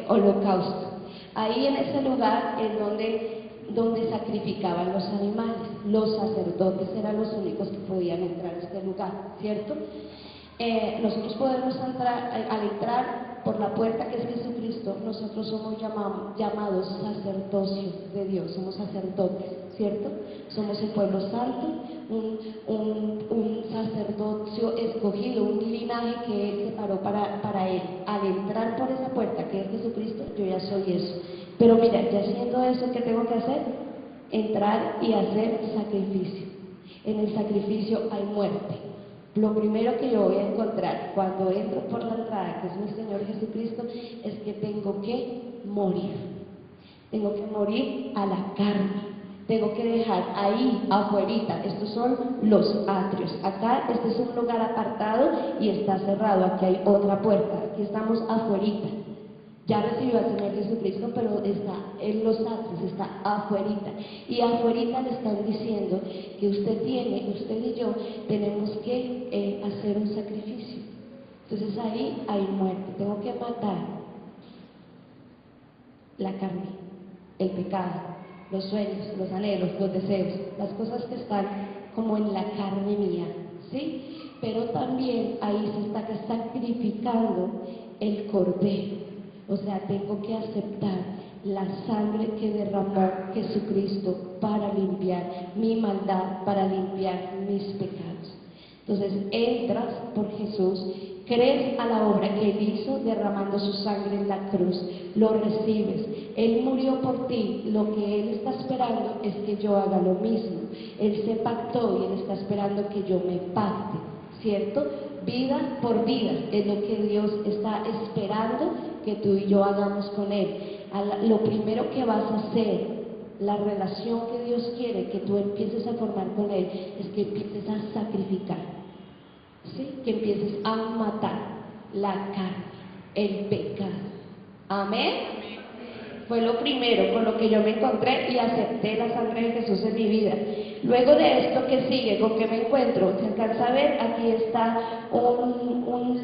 holocausto. Ahí en ese lugar es donde sacrificaban los animales. Los sacerdotes eran los únicos que podían entrar a este lugar, ¿cierto? Nosotros podemos entrar, al entrar por la puerta que es Jesucristo, nosotros somos llamados sacerdocio de Dios, somos sacerdotes, ¿cierto? Somos el pueblo santo, un sacerdocio escogido, un linaje que Él separó para Él. Al entrar por esa puerta que es Jesucristo, yo ya soy eso. Pero mira, ya siendo eso, ¿qué tengo que hacer? Entrar y hacer sacrificio. En el sacrificio hay muerte. Lo primero que yo voy a encontrar cuando entro por la entrada, que es mi Señor Jesucristo, es que tengo que morir. Tengo que morir a la carne. Tengo que dejar ahí, afuerita, estos son los atrios. Acá, este es un lugar apartado y está cerrado. Aquí hay otra puerta. Aquí estamos afuerita. Ya recibió al Señor Jesucristo, pero está en los atrios, está afuerita. Y afuerita le están diciendo que usted y yo, tenemos que hacer un sacrificio. Entonces ahí hay muerte. Tengo que matar la carne, el pecado, los sueños, los anhelos, los deseos, las cosas que están como en la carne mía, ¿sí? Pero también ahí se está sacrificando el cordero. O sea, tengo que aceptar la sangre que derramó Jesucristo para limpiar mi maldad, para limpiar mis pecados. Entonces, entras por Jesús, crees a la obra que Él hizo derramando su sangre en la cruz, lo recibes. Él murió por ti, lo que Él está esperando es que yo haga lo mismo. Él se pactó y Él está esperando que yo me pacte, ¿cierto? Vida por vida es lo que Dios está esperando que tú y yo hagamos con Él. Lo primero que vas a hacer, la relación que Dios quiere que tú empieces a formar con Él, es que empieces a sacrificar, ¿sí? Que empieces a matar la carne, el pecado. Amén. Fue lo primero con lo que yo me encontré y acepté la sangre de Jesús en mi vida. Luego de esto, ¿qué sigue? ¿Con qué me encuentro? ¿Se alcanza a ver? Aquí está un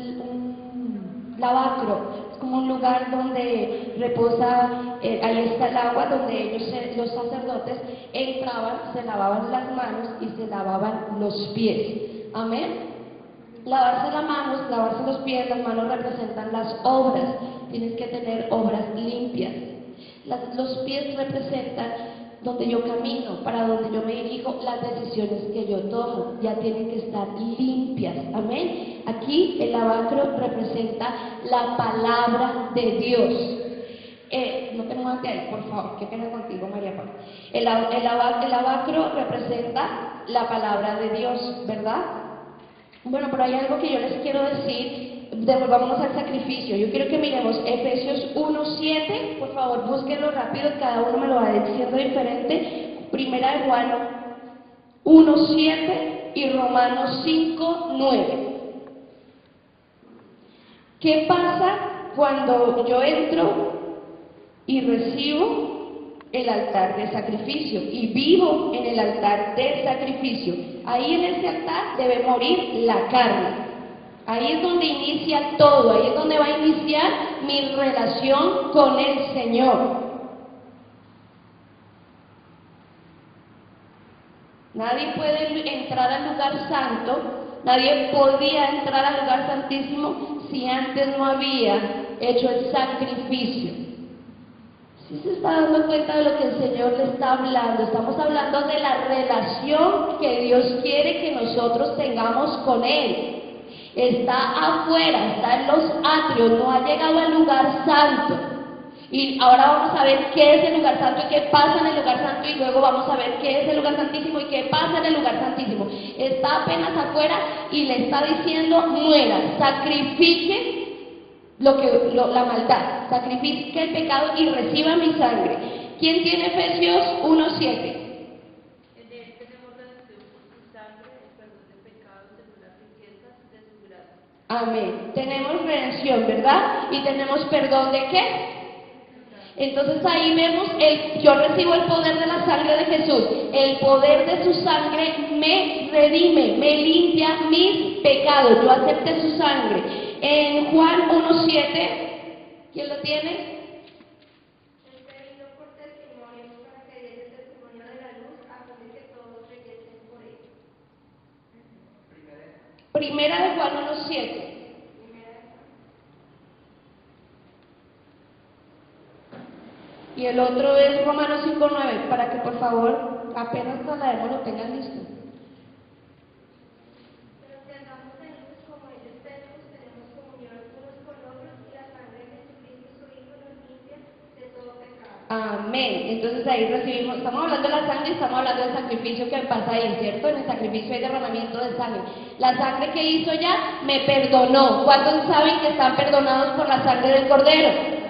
lavacro. Es como un lugar donde reposa, ahí está el agua, donde ellos, los sacerdotes, entraban, se lavaban las manos y se lavaban los pies. Amén. Lavarse las manos, lavarse los pies, las manos representan las obras. Tienes que tener obras limpias. Los pies representan donde yo camino, para donde yo me dirijo, las decisiones que yo tomo, ya tienen que estar limpias. Amén. Aquí el lavacro representa la palabra de Dios. No te muevas de ahí, por favor, qué pena contigo, María Paula. El lavacro representa la palabra de Dios, ¿verdad? Bueno, pero hay algo que yo les quiero decir. Devolvámonos al sacrificio. Yo quiero que miremos Efesios 1:7, por favor, búsquenlo rápido, cada uno me lo va diciendo diferente. Primera de Juan 1:7 y Romanos 5:9. ¿Qué pasa cuando yo entro y recibo el altar de sacrificio y vivo en el altar de sacrificio? Ahí en ese altar debe morir la carne. Ahí es donde inicia todo, ahí es donde va a iniciar mi relación con el Señor. Nadie puede entrar al lugar santo, nadie podía entrar al lugar santísimo si antes no había hecho el sacrificio. ¿Sí se está dando cuenta de lo que el Señor le está hablando? Estamos hablando de la relación que Dios quiere que nosotros tengamos con Él. Está afuera, está en los atrios, no ha llegado al lugar santo. Y ahora vamos a ver qué es el lugar santo y qué pasa en el lugar santo, y luego vamos a ver qué es el lugar santísimo y qué pasa en el lugar santísimo. Está apenas afuera y le está diciendo: muera, sacrifique la maldad, sacrifique el pecado y reciba mi sangre. ¿Quién tiene Efesios 1:7? Amén. Tenemos redención, ¿verdad? Y tenemos perdón ¿de qué? Entonces ahí vemos, yo recibo el poder de la sangre de Jesús. El poder de su sangre me redime, me limpia mis pecados. Yo acepté su sangre. En Juan 1:7, ¿quién lo tiene? 7. Y el otro es Romanos 5:9, para que por favor apenas trasladaremos lo tengan listo. Pero si andamos en luz como Él es de luz, tenemos comunión unos con otros y la sangre de Jesucristo su Hijo nos limpia de todo pecado. Amén. Entonces ahí recibimos, estamos hablando de la sangre y estamos hablando del sacrificio que pasa ahí, ¿cierto? En el sacrificio hay derramamiento de sangre. La sangre que hizo ya me perdonó. ¿Cuántos saben que están perdonados por la sangre del Cordero?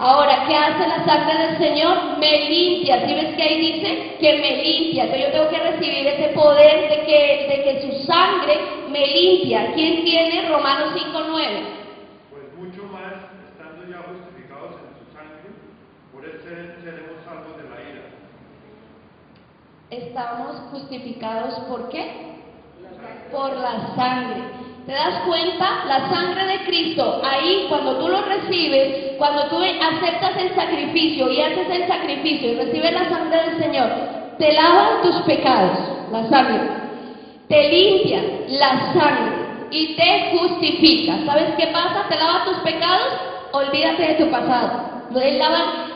Ahora, ¿qué hace la sangre del Señor? Me limpia. ¿Sí ves que ahí dice? Que me limpia. Entonces yo tengo que recibir ese poder de que su sangre me limpia. ¿Quién tiene Romanos 5:9? Pues mucho más, estando ya justificados en su sangre, por él seremos salvos de la ira. Estamos justificados ¿por qué? Por la sangre. ¿Te das cuenta? La sangre de Cristo, ahí cuando tú lo recibes, cuando tú aceptas el sacrificio y haces el sacrificio y recibes la sangre del Señor, te lava tus pecados, la sangre, te limpia la sangre y te justifica. ¿Sabes qué pasa? Te lava tus pecados, olvídate de tu pasado.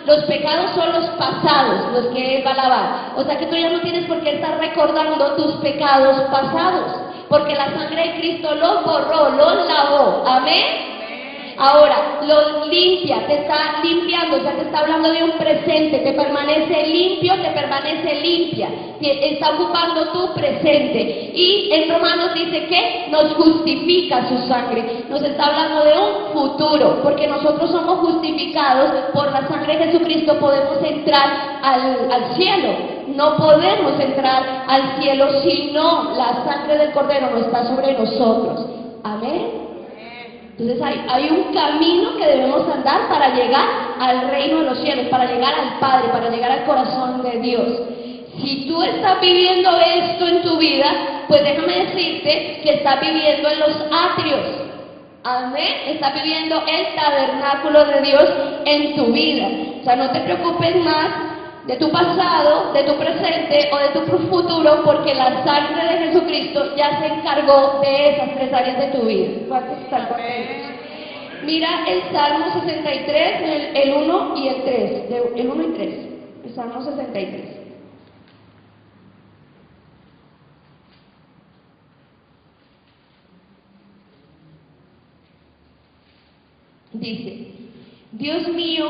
Los pecados son los pasados, los que Él va a lavar. O sea que tú ya no tienes por qué estar recordando tus pecados pasados, porque la sangre de Cristo los borró, los lavó. Amén. Ahora, lo limpia, te está limpiando, o sea, te está hablando de un presente, te permanece limpio, te permanece limpia, te está ocupando tu presente. Y en Romanos dice que nos justifica su sangre, nos está hablando de un futuro, porque nosotros somos justificados por la sangre de Jesucristo, podemos entrar al cielo. No podemos entrar al cielo si no la sangre del Cordero no está sobre nosotros. Amén. Entonces hay un camino que debemos andar para llegar al reino de los cielos, para llegar al Padre, para llegar al corazón de Dios. Si tú estás viviendo esto en tu vida, pues déjame decirte que estás viviendo en los atrios. Amén. Estás viviendo el tabernáculo de Dios en tu vida. O sea, no te preocupes más de tu pasado, de tu presente o de tu futuro, porque la sangre de Jesucristo ya se encargó de esas 3 áreas de tu vida. ¿Cuántos están contentos? Mira el Salmo 63, el 1 y el 3, el 1 y 3, el Salmo 63. Dice: Dios mío,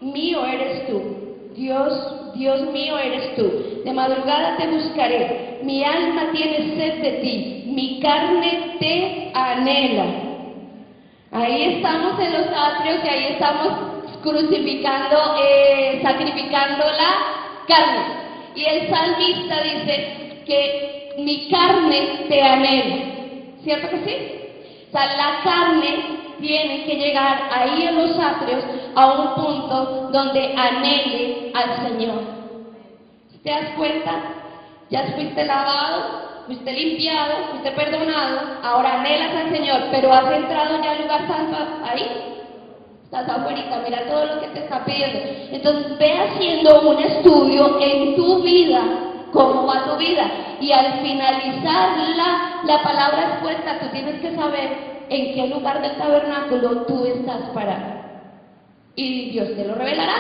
mío eres tú. Dios mío eres tú. De madrugada te buscaré. Mi alma tiene sed de ti. Mi carne te anhela. Ahí estamos en los atrios y ahí estamos crucificando, sacrificando la carne. Y el salmista dice que mi carne te anhela. ¿Cierto que sí? O sea, la carne tiene que llegar ahí en los atrios a un punto donde anhele al Señor. ¿Te das cuenta? Ya fuiste lavado, fuiste limpiado, fuiste perdonado, ahora anhelas al Señor, pero has entrado ya al lugar santo ahí. Estás afuera, mira todo lo que te está pidiendo. Entonces ve haciendo un estudio en tu vida, cómo va tu vida. Y al finalizar la palabra expuesta, tú tienes que saber en qué lugar del tabernáculo tú estás parado. Y Dios te lo revelará.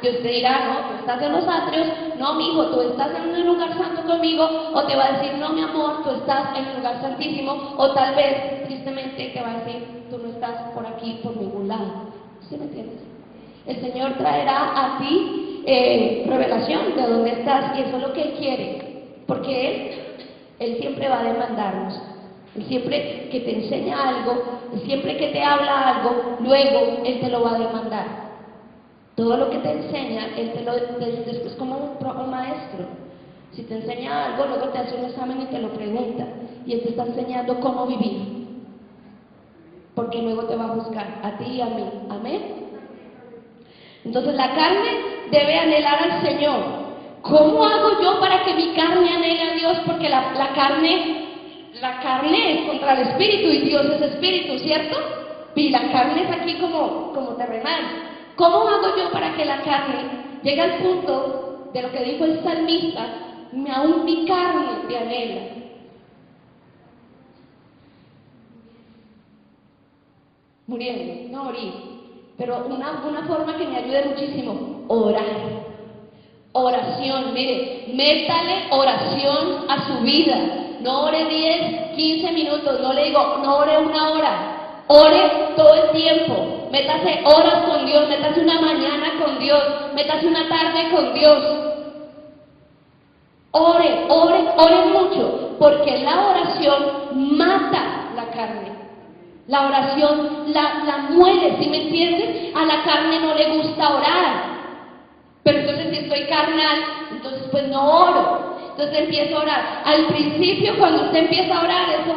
Dios te dirá: no, tú estás en los atrios, no, mi hijo, tú estás en un lugar santo conmigo, o te va a decir: no, mi amor, tú estás en el lugar santísimo, o tal vez, tristemente, te va a decir: tú no estás por aquí, por ningún lado. ¿Sí me entiendes? El Señor traerá a ti revelación de dónde estás, y eso es lo que Él quiere, porque Él siempre va a demandarnos. Él siempre que te enseña algo, siempre que te habla algo, luego Él te lo va a demandar. Todo lo que te enseña, Él es como un maestro. Si te enseña algo, luego te hace un examen y te lo pregunta. Y Él te está enseñando cómo vivir. Porque luego te va a buscar a ti y a mí. Amén. Entonces la carne debe anhelar al Señor. ¿Cómo hago yo para que mi carne anhele a Dios? Porque la carne es contra el espíritu y Dios es espíritu, ¿cierto? Y la carne es aquí como terrenal. ¿Cómo hago yo para que la carne llegue al punto de lo que dijo el salmista: aún mi carne te anhela? muriendo, no morir. Pero una forma que me ayude muchísimo, orar. Oración, mire, métale oración a su vida. No ore 10, 15 minutos, no le digo, no ore 1 hora. Ore todo el tiempo. Métase horas con Dios, métase una mañana con Dios, métase una tarde con Dios. Ore, ore, ore mucho, porque la oración mata la carne. La oración la muere, ¿sí me entiendes? A la carne no le gusta orar. Pero entonces si estoy carnal, entonces pues no oro. Entonces empiezo a orar. Al principio, cuando usted empieza a orar, eso,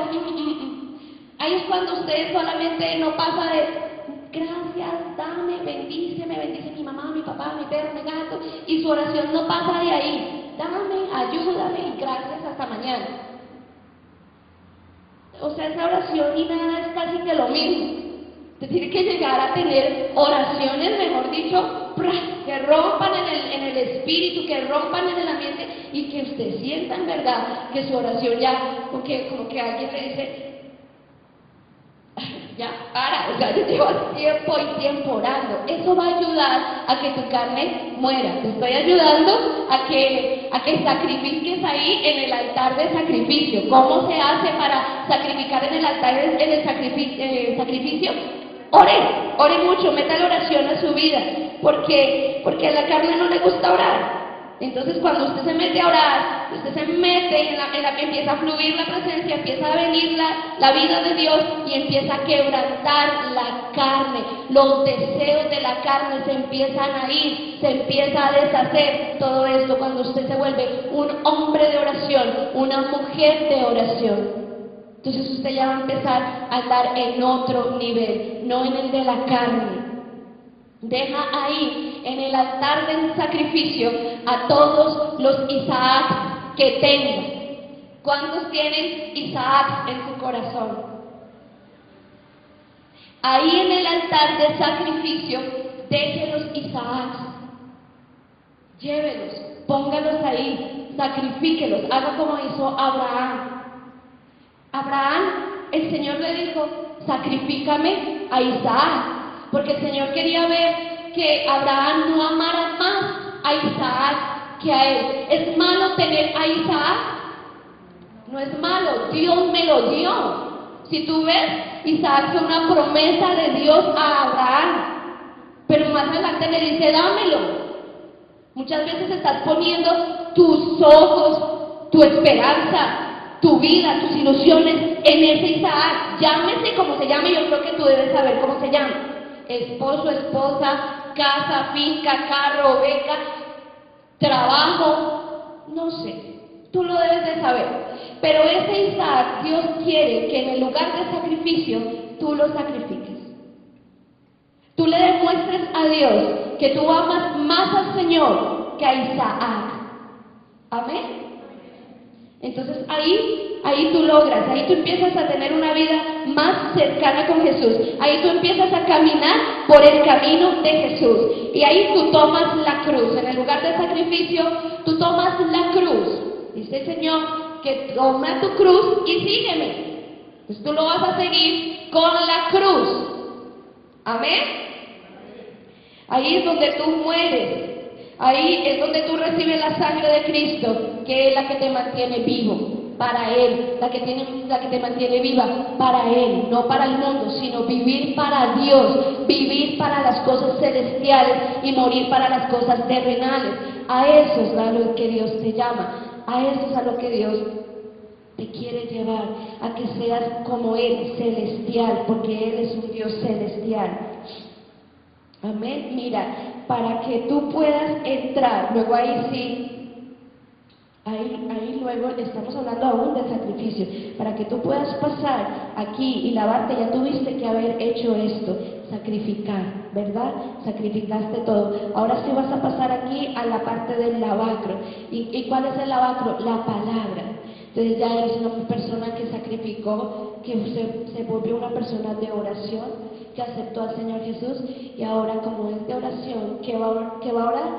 ahí es cuando usted solamente no pasa de gracias, dame, bendice mi mamá, mi papá, mi perro, mi gato, y su oración no pasa de ahí. Dame, ayúdame y gracias hasta mañana. O sea, esa oración y nada es casi que lo mismo. Usted tiene que llegar a tener oraciones, mejor dicho, que rompan en el espíritu, que rompan en el ambiente y que usted sienta en verdad que su oración ya, como que alguien le dice, ya, para, o sea, ya llevas tiempo y tiempo orando. Eso va a ayudar a que tu carne muera. Te estoy ayudando a que sacrifiques ahí en el altar de sacrificio. ¿Cómo se hace para sacrificar en el altar del sacrificio? Ore mucho, meta la oración a su vida, porque a la carne no le gusta orar. Entonces cuando usted se mete a orar, usted se mete en la que empieza a fluir la presencia, empieza a venir la vida de Dios y empieza a quebrantar la carne. Los deseos de la carne se empiezan a ir, se empieza a deshacer. Todo esto cuando usted se vuelve un hombre de oración, una mujer de oración. Entonces usted ya va a empezar a andar en otro nivel, no en el de la carne. Deja ahí en el altar del sacrificio a todos los Isaac que tengan. ¿Cuántos tienen Isaac en su corazón? Ahí en el altar del sacrificio, deje los Isaac. Llévelos, póngalos ahí, sacrifíquelos, haga como hizo Abraham. Abraham, el Señor le dijo, sacrifícame a Isaac, porque el Señor quería ver que Abraham no amara más a Isaac que a él. ¿Es malo tener a Isaac? No es malo, Dios me lo dio. Si tú ves, Isaac fue una promesa de Dios a Abraham, pero más adelante le dice, dámelo. Muchas veces estás poniendo tus ojos, tu esperanza, tu vida, tus ilusiones en ese Isaac. Llámese como se llame, yo creo que tú debes saber cómo se llama. Esposo, esposa, casa, finca, carro, beca, trabajo, no sé, tú lo debes de saber. Pero ese Isaac, Dios quiere que en el lugar de sacrificio, tú lo sacrifiques. Tú le demuestres a Dios que tú amas más al Señor que a Isaac. Amén. Entonces ahí tú logras, ahí tú empiezas a tener una vida más cercana con Jesús. Ahí tú empiezas a caminar por el camino de Jesús. Y ahí tú tomas la cruz. En el lugar de sacrificio, tú tomas la cruz. Dice el Señor que toma tu cruz y sígueme. Entonces tú lo vas a seguir con la cruz. Amén. Ahí es donde tú mueres. Ahí es donde tú recibes la sangre de Cristo, que es la que te mantiene vivo para Él, la que te mantiene viva para Él, no para el mundo, sino vivir para Dios, vivir para las cosas celestiales y morir para las cosas terrenales. A eso es a lo que Dios te llama, a eso es a lo que Dios te quiere llevar, a que seas como Él, celestial, porque Él es un Dios celestial. Amén. Mira, para que tú puedas entrar, luego ahí sí, ahí luego estamos hablando aún del sacrificio, para que tú puedas pasar aquí y lavarte, ya tuviste que haber hecho esto, sacrificar, ¿verdad? Sacrificaste todo. Ahora sí vas a pasar aquí a la parte del lavacro. ¿Y cuál es el lavacro? La palabra. Entonces ya eres una persona que sacrificó, que se volvió una persona de oración, que aceptó al Señor Jesús, y ahora como es de oración, ¿qué va a orar?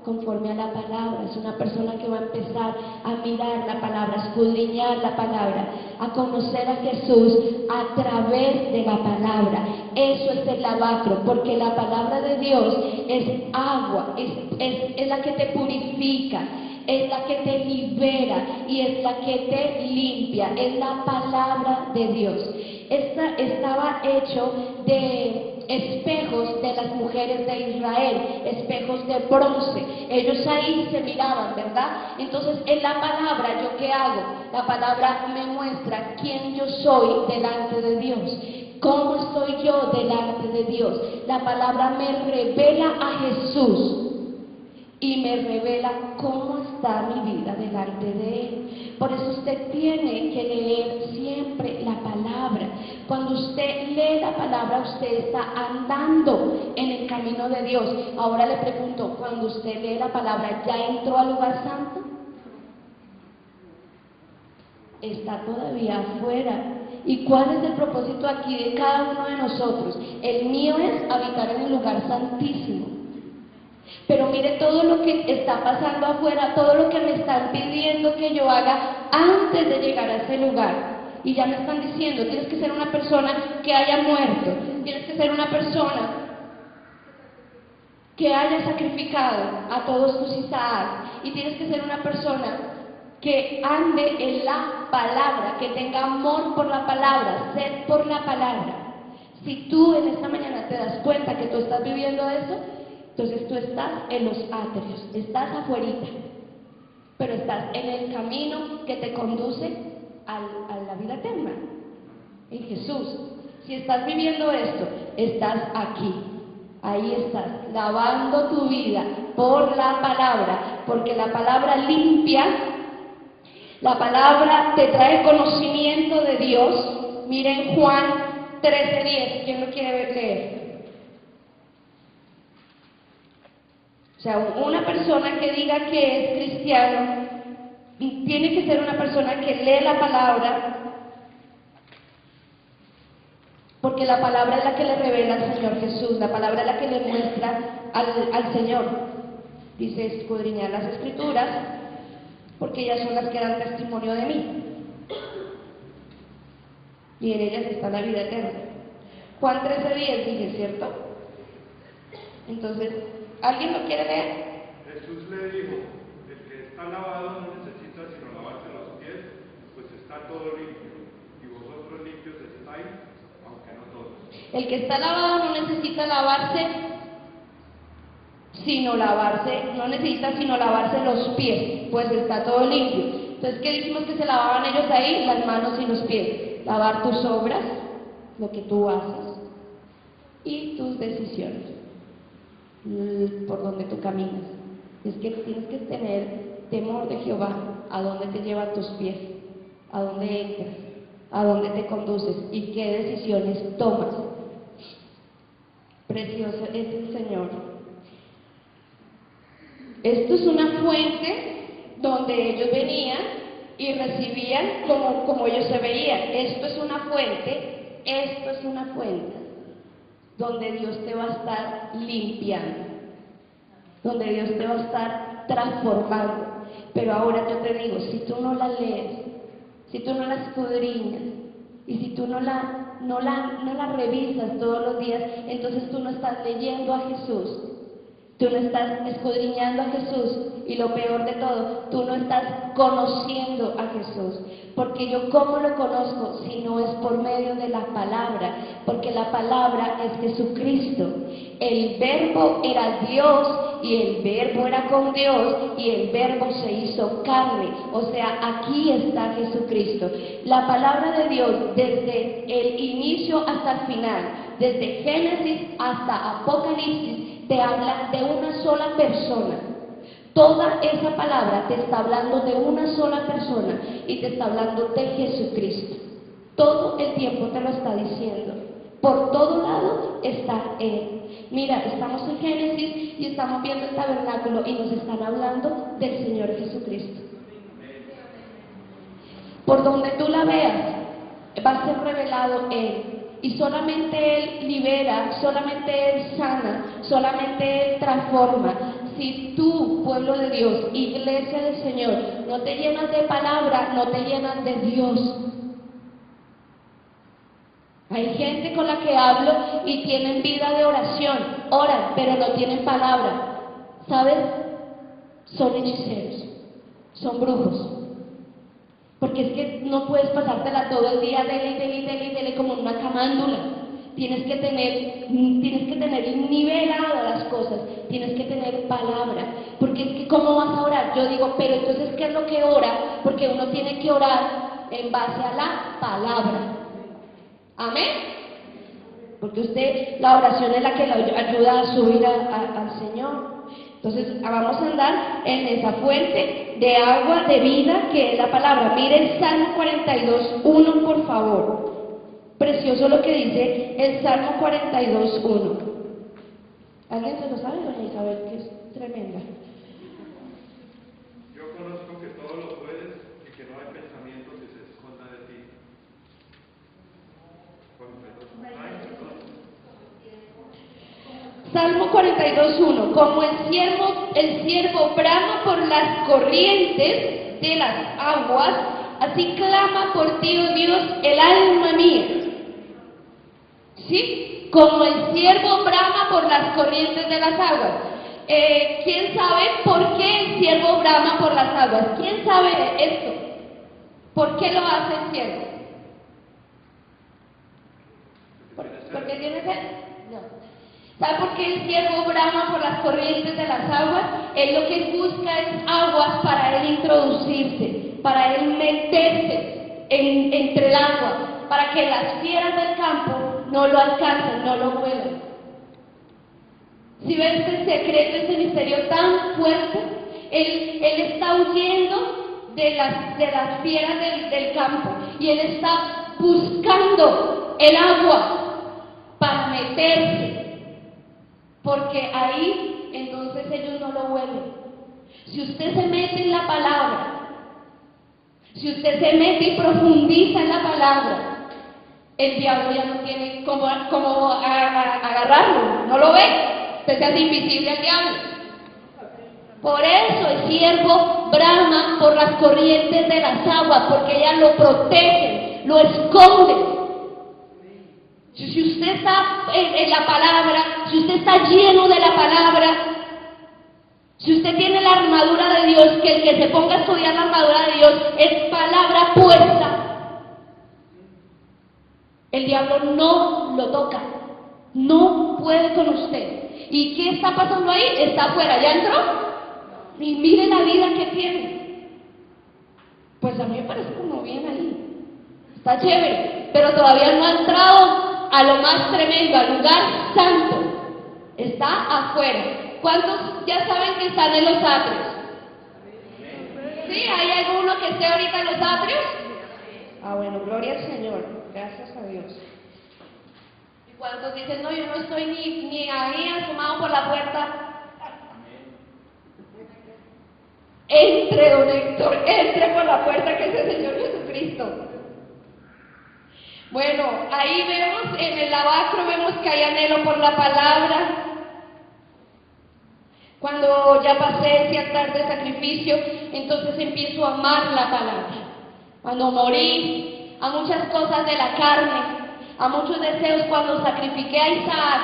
conforme a la palabra, es una persona que va a empezar a mirar la palabra, a escudriñar la palabra, a conocer a Jesús a través de la palabra. Eso es el lavacro, porque la palabra de Dios es agua, es la que te purifica, es la que te libera y es la que te limpia, es la palabra de Dios. Estaba hecho de espejos de las mujeres de Israel, espejos de bronce. Ellos ahí se miraban, ¿verdad? Entonces en la palabra, ¿yo qué hago? La palabra me muestra quién yo soy delante de Dios, cómo estoy yo delante de Dios. La palabra me revela a Jesús y me revela cómo está mi vida delante de Él. Por eso usted tiene que leer siempre la palabra. Cuando usted lee la palabra, usted está andando en el camino de Dios. Ahora le pregunto, cuando usted lee la palabra, ¿ya entró al lugar santo? Está todavía afuera. ¿Y cuál es el propósito aquí de cada uno de nosotros? El mío es habitar en el lugar santísimo. Pero mire todo lo que está pasando afuera, todo lo que me están pidiendo que yo haga antes de llegar a ese lugar. Y ya me están diciendo, tienes que ser una persona que haya muerto, tienes que ser una persona que haya sacrificado a todos tus Isaac, y tienes que ser una persona que ande en la palabra, que tenga amor por la palabra, sed por la palabra. Si tú en esta mañana te das cuenta que tú estás viviendo eso, entonces tú estás en los atrios, estás afuerita, pero estás en el camino que te conduce a la vida eterna, en Jesús. Si estás viviendo esto, estás aquí, ahí estás, lavando tu vida por la palabra, porque la palabra limpia, la palabra te trae conocimiento de Dios. Miren Juan 13:10, ¿quién lo quiere leer? O sea, una persona que diga que es cristiano tiene que ser una persona que lee la palabra, porque la palabra es la que le revela al Señor Jesús, la palabra es la que le muestra al Señor. Dice, escudriñar las Escrituras, porque ellas son las que dan testimonio de mí, y en ellas está la vida eterna. Juan 13:10 dice, ¿cierto? Entonces, ¿alguien lo quiere leer? Jesús le dijo, el que está lavado no necesita sino lavarse los pies, pues está todo limpio, y vosotros limpios estáis, aunque no todos. El que está lavado no necesita sino lavarse los pies, pues está todo limpio. Entonces, ¿qué dijimos que se lavaban ellos ahí? Las manos y los pies. Lavar tus obras, lo que tú haces, y tus decisiones, por donde tú caminas. Es que tienes que tener temor de Jehová, a dónde te llevan tus pies, a dónde entras, a dónde te conduces y qué decisiones tomas. Precioso es el Señor. Esto es una fuente donde ellos venían y recibían como ellos se veían. Esto es una fuente donde Dios te va a estar limpiando, donde Dios te va a estar transformando. Pero ahora yo te digo, si tú no la lees, si tú no la escudriñas, y si tú no la revisas todos los días, entonces tú no estás leyendo a Jesús, tú no estás escudriñando a Jesús, y lo peor de todo, tú no estás conociendo a Jesús. Porque yo, ¿cómo lo conozco? Si no es por medio de la palabra, porque la palabra es Jesucristo. El verbo era Dios, y el verbo era con Dios, y el verbo se hizo carne. O sea, aquí está Jesucristo. La palabra de Dios, desde el inicio hasta el final, desde Génesis hasta Apocalipsis, te habla de una sola persona. Toda esa palabra te está hablando de una sola persona, y te está hablando de Jesucristo. Todo el tiempo te lo está diciendo. Por todo lado está Él. Mira, estamos en Génesis y estamos viendo el tabernáculo, y nos están hablando del Señor Jesucristo. Por donde tú la veas, va a ser revelado Él. Y solamente Él libera, solamente Él sana, solamente Él transforma. si tú, pueblo de Dios, iglesia del Señor, no te llenas de palabra, no te llenas de Dios. Hay gente con la que hablo y tienen vida de oración, oran, pero no tienen palabra. ¿Sabes? Son hechiceros, son brujos. Porque es que no puedes pasártela todo el día dele como una camándula. Tienes que tener nivelado las cosas, tienes que tener palabra. Porque es que ¿cómo vas a orar? Yo digo, pero entonces ¿qué es lo que ora? Porque uno tiene que orar en base a la palabra. Amén. Porque la oración es la que le ayuda a subir al Señor. Entonces vamos a andar en esa fuente de agua de vida que es la palabra. Miren Salmo 42:1, por favor. Precioso lo que dice el Salmo 42:1. ¿Alguien se lo sabe, doña Isabel, que es tremenda? Yo conozco que todo lo puedes y que no hay pensamiento que se esconda de ti. Salmo 42:1. Como el siervo brama por las corrientes de las aguas, así clama por ti, oh Dios, el alma mía. ¿Sí? Como el siervo brama por las corrientes de las aguas. ¿Quién sabe por qué el siervo brama por las aguas? ¿Quién sabe esto? ¿Por qué lo hace el siervo? ¿Por qué tiene sed? No. ¿Sabe por qué el siervo brama por las corrientes de las aguas? Él lo que busca es aguas para él introducirse, para él meterse entre el agua, para que las fieras del campo no lo alcancen, no lo muevan. Si ves este secreto, este misterio tan fuerte, él está huyendo de las fieras del campo y él está buscando el agua para meterse. Porque ahí, entonces ellos no lo huelen. Si usted se mete en la palabra, si usted se mete y profundiza en la palabra, el diablo ya no tiene cómo agarrarlo, no lo ve, usted se hace invisible al diablo. Por eso el siervo brama por las corrientes de las aguas, porque ellas lo protegen, lo esconden. Si usted está en la palabra, si usted está lleno de la palabra, si usted tiene la armadura de Dios, que el que se ponga a estudiar la armadura de Dios es palabra puesta, el diablo no lo toca, no puede con usted. ¿Y qué está pasando ahí? Está afuera, ¿ya entró? Y mire la vida que tiene. Pues a mí me parece como bien ahí, está chévere, pero todavía no ha entrado a lo más tremendo, al lugar santo. Está afuera. ¿Cuántos ya saben que están en los atrios? ¿Sí? ¿Hay alguno que esté ahorita en los atrios? Ah, bueno, gloria al Señor. Gracias a Dios. ¿Y cuántos dicen, no, yo no estoy ni ahí asomado por la puerta? Entre, don Héctor, entre por la puerta, que es el Señor Jesucristo. Bueno, ahí vemos, en el lavacro vemos que hay anhelo por la palabra. Cuando ya pasé ese altar de sacrificio, entonces empiezo a amar la palabra. Cuando morí a muchas cosas de la carne, a muchos deseos, cuando sacrifiqué a Isaac,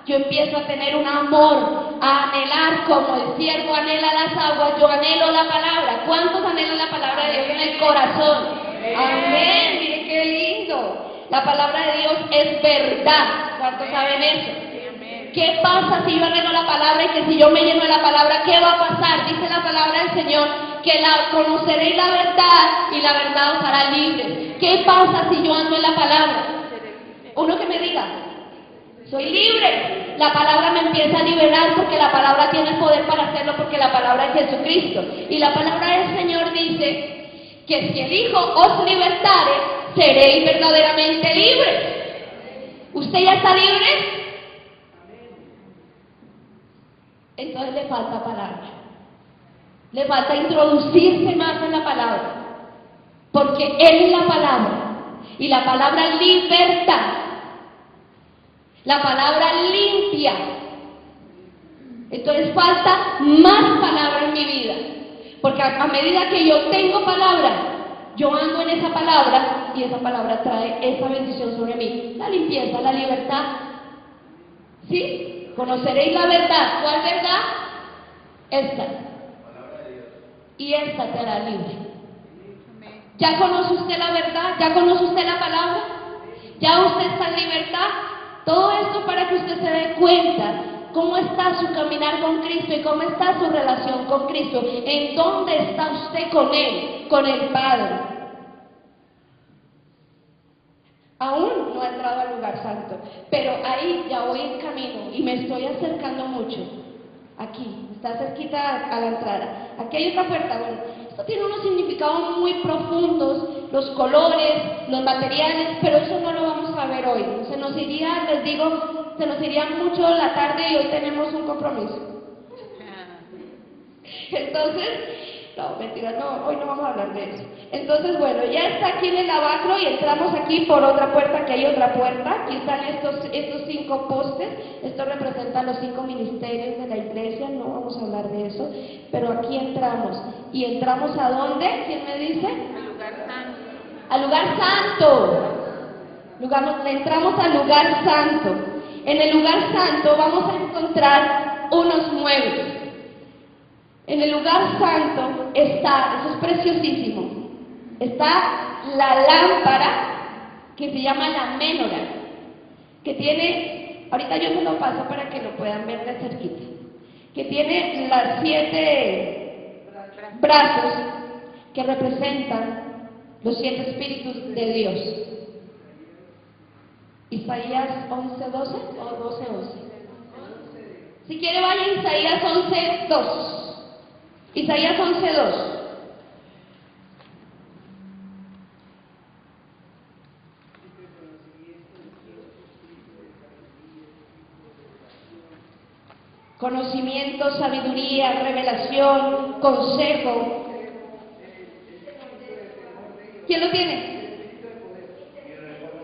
yo empiezo a tener un amor, a anhelar como el siervo anhela las aguas, yo anhelo la palabra. ¿Cuántos anhelan la palabra de Dios en el corazón? Amén, miren qué lindo. La palabra de Dios es verdad. ¿Cuántos saben eso? ¿Qué pasa si yo anhelo la palabra y que si yo me lleno de la palabra, qué va a pasar? Dice la palabra del Señor que conoceréis la verdad y la verdad os hará libres. ¿Qué pasa si yo ando en la palabra? Uno que me diga, soy libre. La palabra me empieza a liberar porque la palabra tiene el poder para hacerlo, porque la palabra es Jesucristo. Y la palabra del Señor dice que si el Hijo os libertare, seréis verdaderamente libres. ¿Usted ya está libre? Entonces le falta palabra. Le falta introducirse más en la palabra. Porque Él es la palabra. Y la palabra libertad. La palabra limpia. Entonces falta más palabra en mi vida, porque a medida que yo tengo palabra, yo ando en esa palabra y esa palabra trae esa bendición sobre mí. La limpieza, la libertad. ¿Sí? Conoceréis la verdad. ¿Cuál verdad? Esta. Y esta te hará libre. ¿Ya conoce usted la verdad? ¿Ya conoce usted la palabra? ¿Ya usted está en libertad? Todo esto para que usted se dé cuenta cómo está su caminar con Cristo y cómo está su relación con Cristo. ¿En dónde está usted con Él, con el Padre? Aún no he entrado al lugar santo, pero ahí ya voy en camino y me estoy acercando mucho. Aquí, está cerquita a la entrada. Aquí hay otra puerta. Bueno, esto tiene unos significados muy profundos, los colores, los materiales, pero eso no lo vamos a ver hoy. Se nos iría, les digo, se nos iría mucho la tarde y hoy tenemos un compromiso. Entonces, no, mentira, no, hoy no vamos a hablar de eso. Entonces, bueno, ya está aquí en el lavacro y entramos aquí por otra puerta, que hay otra puerta. Aquí están estos 5 postes. Esto representa los 5 ministerios de la iglesia, no vamos a hablar de eso. Pero aquí entramos. ¿Y entramos a dónde? ¿Quién me dice? Al lugar santo. Al lugar santo. Entramos al lugar santo. En el lugar santo vamos a encontrar unos muebles. En el lugar santo está, eso es preciosísimo, está la lámpara que se llama la ménora, que tiene, ahorita yo se lo paso para que lo puedan ver de cerquita, que tiene las 7 brazos que representan los 7 espíritus de Dios. Isaías 11:12 o 12:11. Si quiere vaya a Isaías 11:2. Isaías 11:2. Conocimiento, sabiduría, revelación, consejo. ¿Quién lo tiene?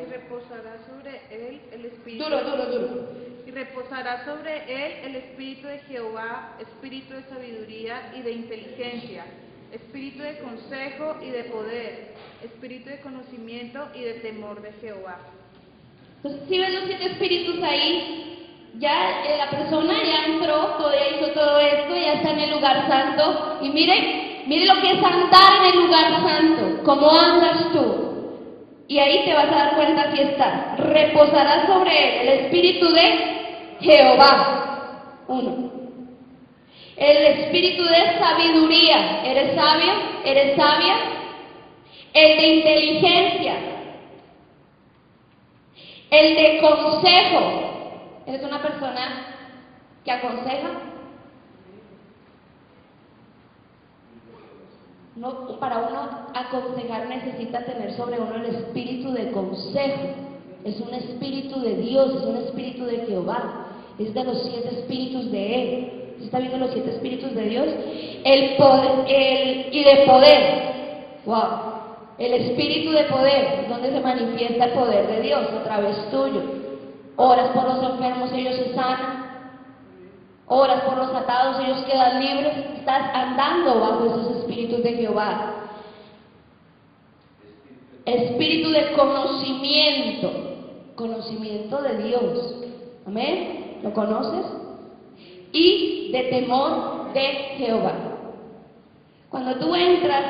Y reposará sobre él el espíritu. Duro. Y reposará sobre él el espíritu de Jehová, espíritu de sabiduría y de inteligencia, espíritu de consejo y de poder, espíritu de conocimiento y de temor de Jehová. Entonces, si ven los 7 espíritus ahí, ya la persona ya entró, todavía hizo todo esto, ya está en el lugar santo. Y mire lo que es andar en el lugar santo, cómo andas tú. Y ahí te vas a dar cuenta si está. Reposará sobre él el espíritu de Jehová. 1. El espíritu de sabiduría. ¿Eres sabio? ¿Eres sabia? El de inteligencia. El de consejo. ¿Eres una persona que aconseja? No, para uno aconsejar necesita tener sobre uno el espíritu de consejo. Es un espíritu de Dios, es un espíritu de Jehová. Es de los 7 espíritus de Él. ¿Se está viendo los 7 espíritus de Dios? El poder, y de poder. Wow. El espíritu de poder es donde se manifiesta el poder de Dios a través tuyo. Oras por los enfermos, ellos se sanan. Oras por los atados, ellos quedan libres. Estás andando bajo esos espíritus de Jehová. Espíritu de conocimiento. Conocimiento de Dios. Amén. ¿Lo conoces? Y de temor de Jehová. Cuando tú entras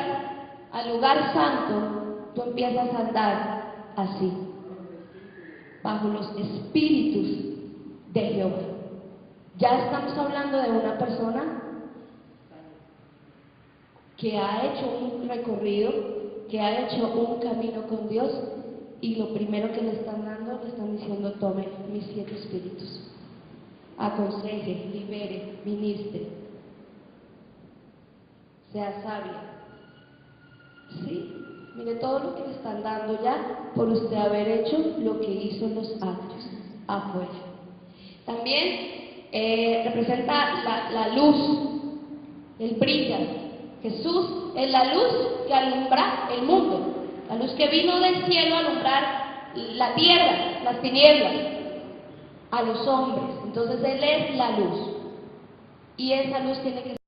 al lugar santo, tú empiezas a andar así, bajo los espíritus de Jehová. Ya estamos hablando de una persona que ha hecho un recorrido, que ha hecho un camino con Dios, y lo primero que le están dando, le están diciendo: tome mis 7 espíritus, aconseje, libere, ministre, sea sabia. Sí, mire todo lo que le están dando ya por usted haber hecho lo que hizo en los atrios afuera. También representa la luz, el brillo. Jesús es la luz que alumbra el mundo, la luz que vino del cielo a alumbrar la tierra, las tinieblas, a los hombres. Entonces Él es la luz. y esa luz tiene que